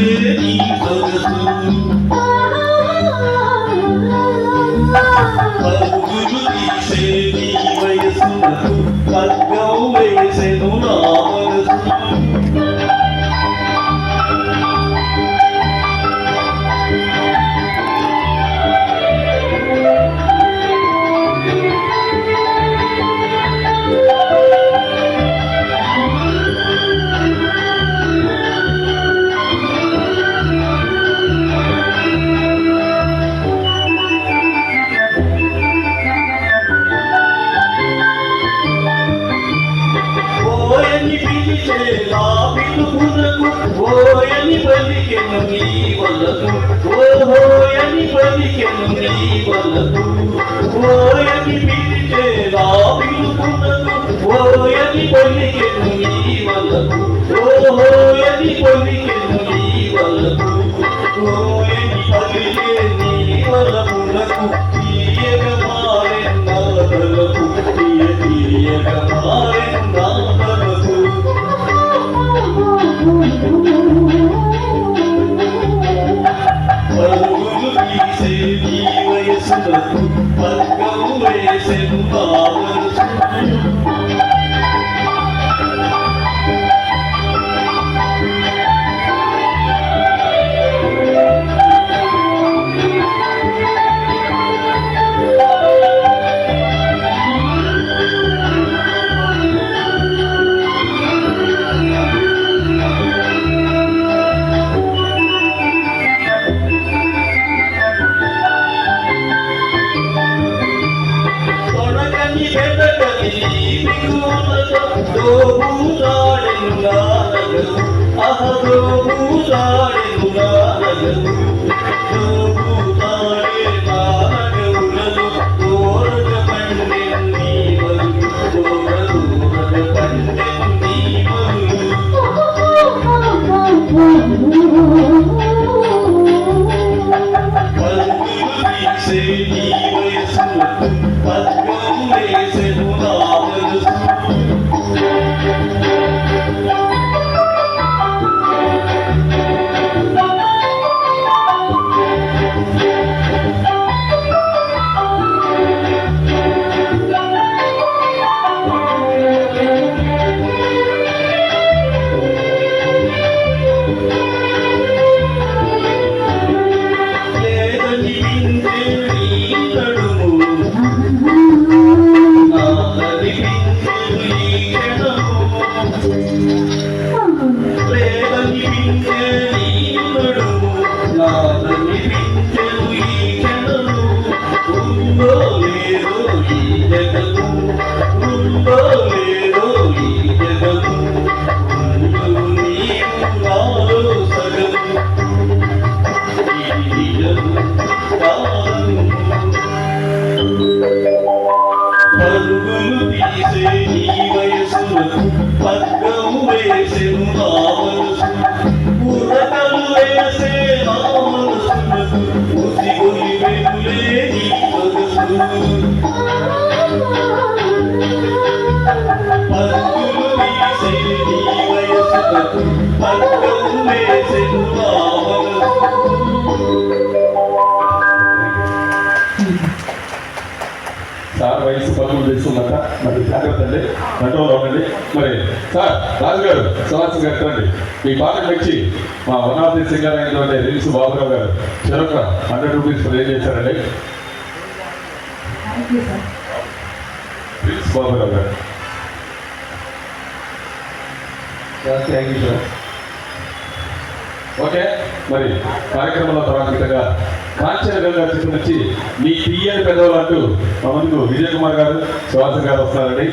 నీ సొగసు పరుగులు తీసే నీ వయసునకు పగ్గం వేసెను నా మనసు ఓయని పలికెను నీ వలకు ఓహోయని పలికెను నీ వలకు ఓయని పిలిచే నా పిలుపునకు ఓయని పలికెను నీ వలకు ఓహోయని పలికెను నీ వలకు ఓయని పలికే నీ వలపునకు తీయగా మారే నా తలకు తీయగా మారే నా తలకు పరుగులు తీసే నీ వయసునకు పగ్గం వేసెను నా మనసు దోబూలాడెను నానగలు దోబూలాడెను నానగలు దోబూలాడే నానగవులలో దూరగ పండెను నీ వలు దూరగ పండెను నీ వలు పరుగులు తీసే నీ వయసునకు పగ్గం వేసెను నా మనసు పరుగులు తీసే నీ వయసునకు పగ్గం వేసెను నా మనసు ఉరకలు వేసే నా మనసునకు ఉసిగొలి వెనులే నీ సొగసు పరుగులు తీసే నీ వయసునకు పగ్గం వేసెను నా మనసు సార్ వయసు పనులు చేస్తుందట మరి జాగ్రత్త అండి కంట్రోల్లో ఉండండి మరి సార్ రాజు గారు సుహాస్ గారు రండి మీ పాట మెచ్చి మా వనాథి సింగర్ అయినటువంటి రిల్స్ బాబురావు గారు చెరొక 100 రూపీస్ ప్లే చేశారండి రిల్స్ బాబురావు గారు థ్యాంక్ యూ సార్ ఓకే మరి కార్యక్రమంలో ప్రారంభికంగా కాంచన గంగా చిత్రం నుంచి మీ తీయని పెదవులు అంటూ మా ముందుకు విజయ్ కుమార్ గారు సుహాస్ గారు వస్తున్నారండి